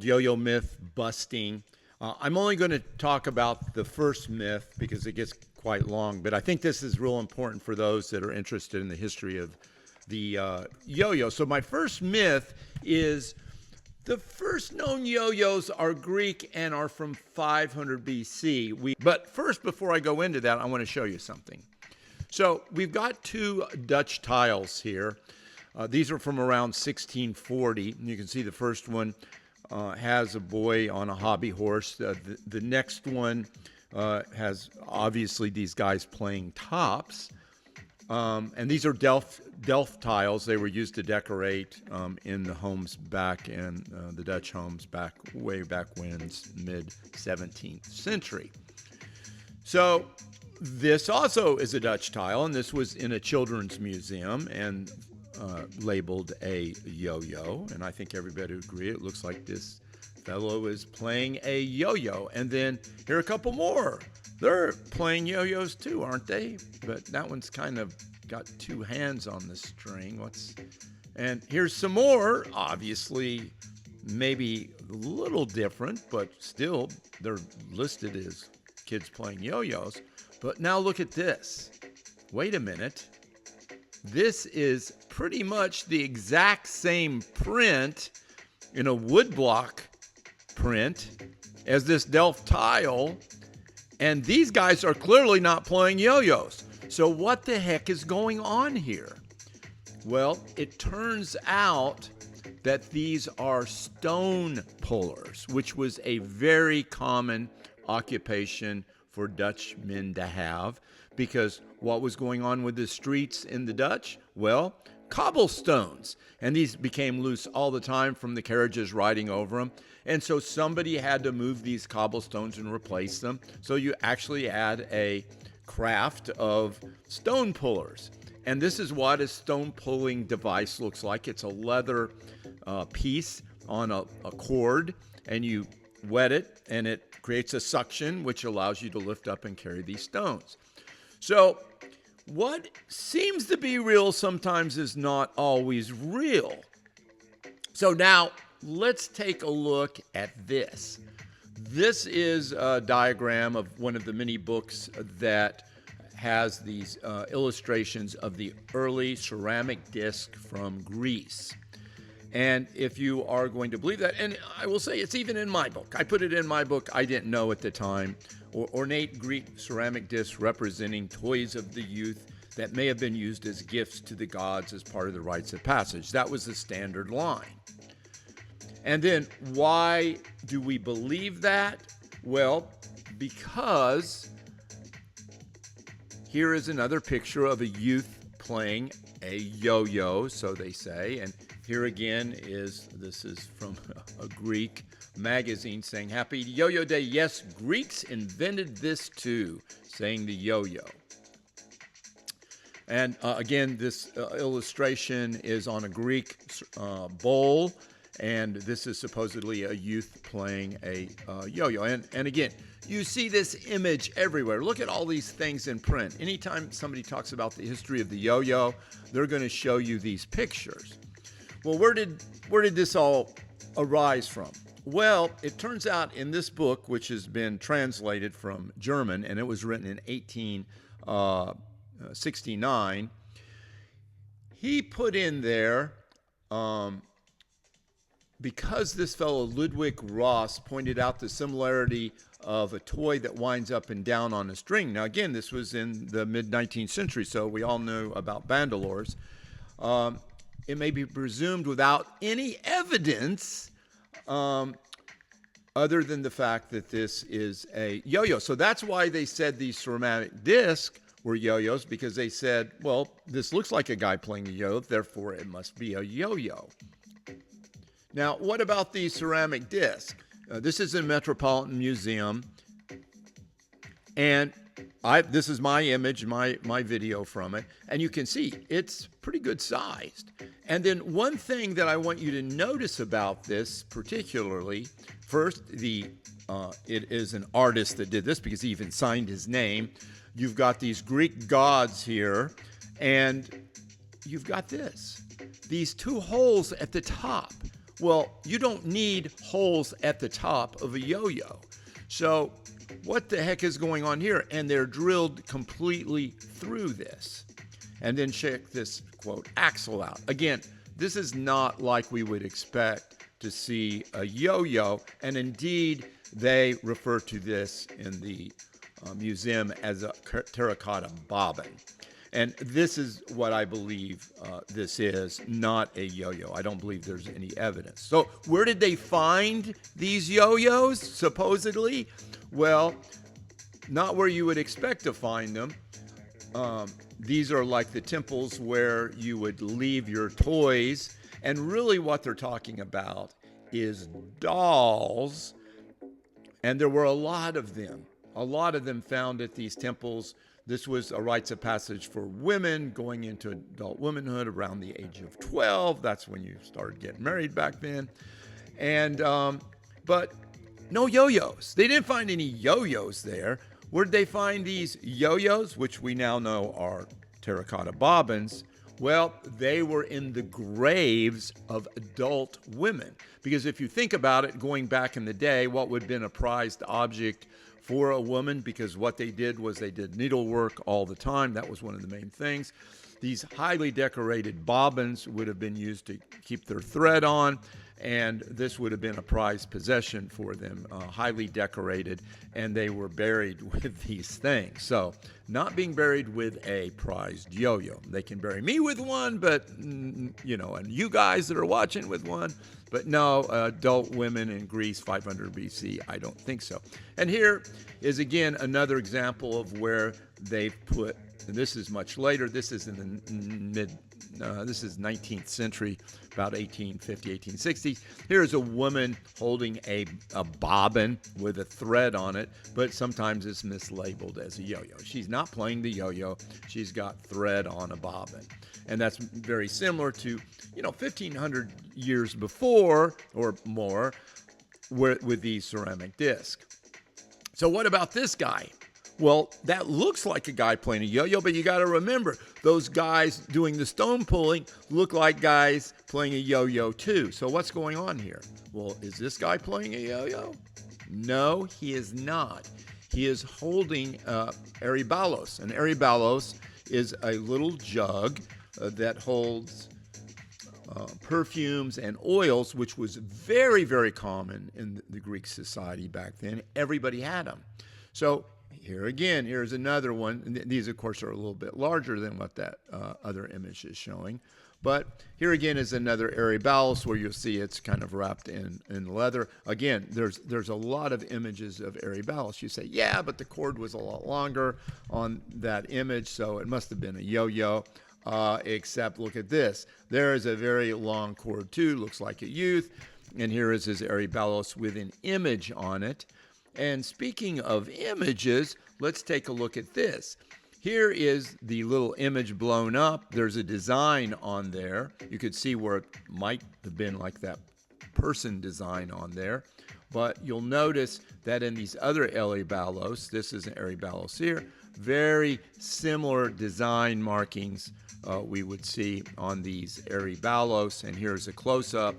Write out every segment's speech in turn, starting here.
yo-yo myth busting. I'm only going to talk about the first myth because it gets quite long, but I think this is real important for those that are interested in the history of the yo-yo. So my first myth is the first known yo-yos are Greek and are from 500 BC. But first, before I go into that, I want to show you something. So we've got two Dutch tiles here. These are from around 1640. You can see the first one has a boy on a hobby horse. The next one has obviously these guys playing tops. And these are Delft tiles. They were used to decorate in the homes back in the Dutch homes way back when, mid-17th century. So this also is a Dutch tile, and this was in a children's museum and labeled a yo-yo. And I think everybody would agree it looks like this fellow is playing a yo-yo. And then here are a couple more. They're playing yo-yos too, aren't they? But that one's kind of got two hands on the string. And here's some more. Obviously, maybe a little different, but still they're listed as kids playing yo-yos. But now look at this. Wait a minute. This is pretty much the exact same print in a woodblock print as this Delft tile. And these guys are clearly not playing yo-yos. So what the heck is going on here? Well, it turns out that these are stone pullers, which was a very common occupation for Dutch men to have, because what was going on with the streets in the Dutch? Well, cobblestones. And these became loose all the time from the carriages riding over them. And so somebody had to move these cobblestones and replace them. So you actually had a craft of stone pullers. And this is what a stone pulling device looks like. It's a leather piece on a cord, and you wet it, and it creates a suction, which allows you to lift up and carry these stones. So what seems to be real sometimes is not always real. So now let's take a look at this. This is a diagram of one of the many books that has these illustrations of the early ceramic disc from Greece. And if you are going to believe that, and I will say it's even in my book. I put it in my book. I didn't know at the time. Ornate Greek ceramic discs representing toys of the youth that may have been used as gifts to the gods as part of the rites of passage. That was the standard line. And then why do we believe that? Well, because here is another picture of a youth playing a yo-yo, so they say. And here again this is from a Greek magazine saying, "Happy Yo-Yo Day. Yes, Greeks invented this too," saying the yo-yo. And again, this illustration is on a Greek bowl, and this is supposedly a youth playing a yo-yo. And again, you see this image everywhere. Look at all these things in print. Anytime somebody talks about the history of the yo-yo, they're going to show you these pictures. Well, where did this all arise from? Well, it turns out in this book, which has been translated from German, and it was written in 1869, he put in there, because this fellow Ludwig Ross pointed out the similarity of a toy that winds up and down on a string. Now, again, this was in the mid-19th century, so we all knew about bandoliers. It may be presumed without any evidence other than the fact that this is a yo-yo. So that's why they said these ceramic discs were yo-yos, because they said, well, this looks like a guy playing a yo-yo, therefore it must be a yo-yo. Now, what about the ceramic disc? This is in Metropolitan Museum, and this is my image, my video from it, and you can see it's pretty good sized. And then one thing that I want you to notice about this particularly, first, it is an artist that did this because he even signed his name. You've got these Greek gods here, and you've got these two holes at the top. Well, you don't need holes at the top of a yo-yo. So what the heck is going on here? And they're drilled completely through this. And then check this, quote, axle out. Again, this is not like we would expect to see a yo-yo. And indeed, they refer to this in the museum as a terracotta bobbin. And this is what I believe this is, not a yo-yo. I don't believe there's any evidence. So where did they find these yo-yos, supposedly? Well, not where you would expect to find them. These are like the temples where you would leave your toys. And really what they're talking about is dolls. And there were a lot of them found at these temples. This was a rites of passage for women going into adult womanhood around the age of 12. That's when you started getting married back then. And but no yo-yos. They didn't find any yo-yos there. Where did they find these yo-yos, which we now know are terracotta bobbins? Well, they were in the graves of adult women. Because if you think about it, going back in the day, what would have been a prized object for a woman, because what they did was they did needlework all the time. That was one of the main things. These highly decorated bobbins would have been used to keep their thread on, and this would have been a prized possession for them, highly decorated, and they were buried with these things. So not being buried with a prized yo-yo. They can bury me with one, but, you know, and you guys that are watching with one, but no, adult women in Greece, 500 BC, I don't think so. And here is, again, another example of where they've put, and this is much later, this is in the this is 19th century, about 1850, 1860. Here's a woman holding a bobbin with a thread on it, but sometimes it's mislabeled as a yo-yo. She's not playing the yo-yo. She's got thread on a bobbin. And that's very similar to, 1,500 years before or more with the ceramic disc. So what about this guy? Well, that looks like a guy playing a yo-yo, but you got to remember, those guys doing the stone pulling look like guys playing a yo-yo too. So what's going on here? Well, is this guy playing a yo-yo? No, he is not. He is holding aryballos. And aryballos is a little jug that holds perfumes and oils, which was very, very common in the Greek society back then. Everybody had them. So here again, here's another one. And these, of course, are a little bit larger than what that other image is showing. But here again is another aryballos where you'll see it's kind of wrapped in leather. Again, there's a lot of images of aryballos. You say, yeah, but the cord was a lot longer on that image, so it must have been a yo-yo. Except look at this. There is a very long cord too, looks like a youth. And here is his aryballos with an image on it. And speaking of images, let's take a look at this. Here is the little image blown up. There's a design on there. You could see where it might have been like that person design on there. But you'll notice that in these other aryballos, this is an aryballos here, very similar design markings we would see on these aryballos. And here's a close-up.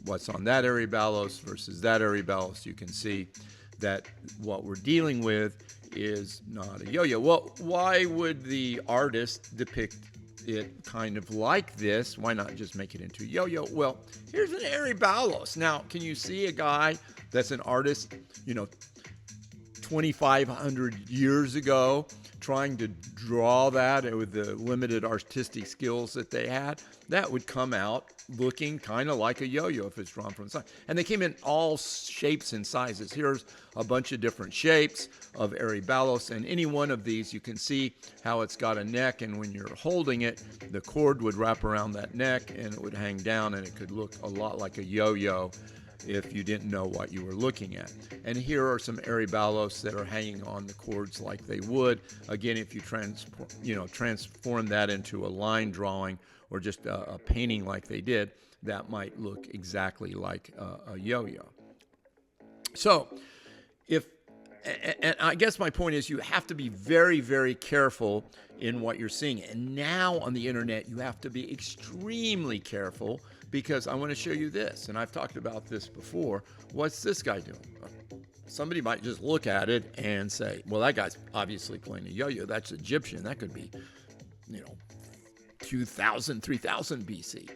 What's on that aryballos versus that aryballos. You can see that what we're dealing with is not a yo-yo. Well, why would the artist depict it kind of like this? Why not just make it into a yo-yo? Well, here's an aryballos. Now, can you see a guy that's an artist, 2,500 years ago, trying to draw that with the limited artistic skills that they had? That would come out looking kind of like a yo-yo if it's drawn from the side. And they came in all shapes and sizes. Here's a bunch of different shapes of aryballos, and any one of these you can see how it's got a neck, and when you're holding it, the cord would wrap around that neck and it would hang down, and it could look a lot like a yo-yo if you didn't know what you were looking at. And here are some aryballos that are hanging on the cords like they would. Again, if you transform that into a line drawing or just a painting like they did, that might look exactly like a yo-yo. So, and I guess my point is you have to be very, very careful in what you're seeing. And now on the internet, you have to be extremely careful because I want to show you this. And I've talked about this before. What's this guy doing? Somebody might just look at it and say, well, that guy's obviously playing a yo-yo. That's Egyptian. That could be, 2000, 3000 BC.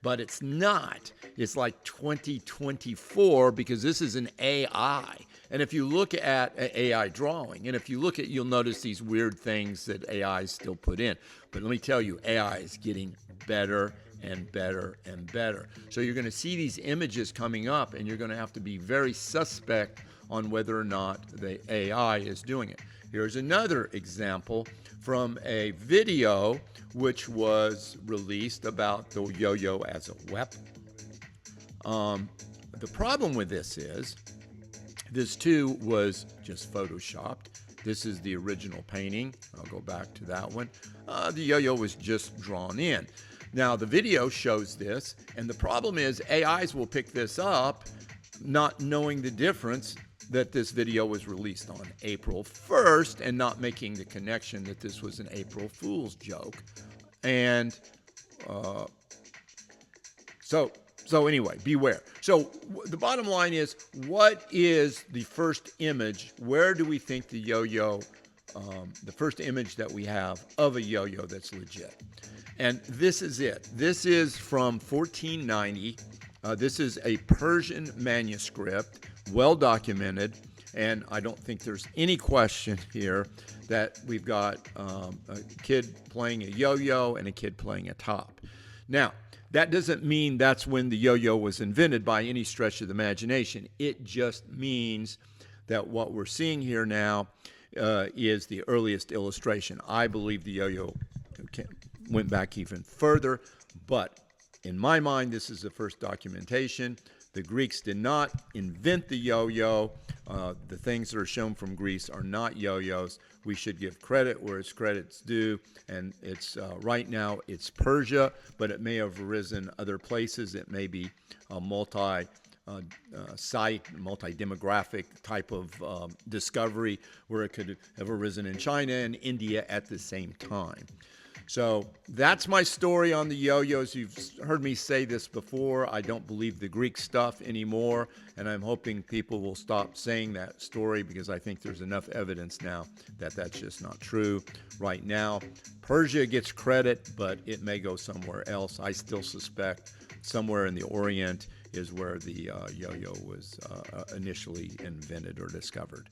But it's not. It's like 2024 because this is an AI. And if you look at an AI drawing, and if you look at, you'll notice these weird things that AI still put in. But let me tell you, AI is getting better and better and better. So you're going to see these images coming up, and you're going to have to be very suspect on whether or not the AI is doing it. Here's another example from a video which was released about the yo-yo as a weapon. The problem with this is, this too was just photoshopped. This is the original painting. I'll go back to that one. The yo-yo was just drawn in. Now the video shows this, and the problem is AIs will pick this up not knowing the difference that this video was released on April 1st and not making the connection that this was an April Fool's joke. And so anyway, beware. So the bottom line is, what is the first image? Where do we think the yo-yo, the first image that we have of a yo-yo that's legit? And this is it. This is from 1490. This is a Persian manuscript, well documented, and I don't think there's any question here that we've got a kid playing a yo-yo and a kid playing a top. Now, that doesn't mean that's when the yo-yo was invented by any stretch of the imagination. It just means that what we're seeing here now is the earliest illustration. I believe the yo-yo went back even further, but in my mind, this is the first documentation. The Greeks did not invent the yo-yo. The things that are shown from Greece are not yo-yos. We should give credit where it's credit's due, and it's right now it's Persia, but it may have arisen other places. It may be a multi-site, multi-demographic type of discovery where it could have arisen in China and India at the same time. So that's my story on the yo-yos. You've heard me say this before. I don't believe the Greek stuff anymore, and I'm hoping people will stop saying that story because I think there's enough evidence now that that's just not true. Right now, Persia gets credit, but it may go somewhere else. I still suspect somewhere in the Orient is where the yo-yo was initially invented or discovered.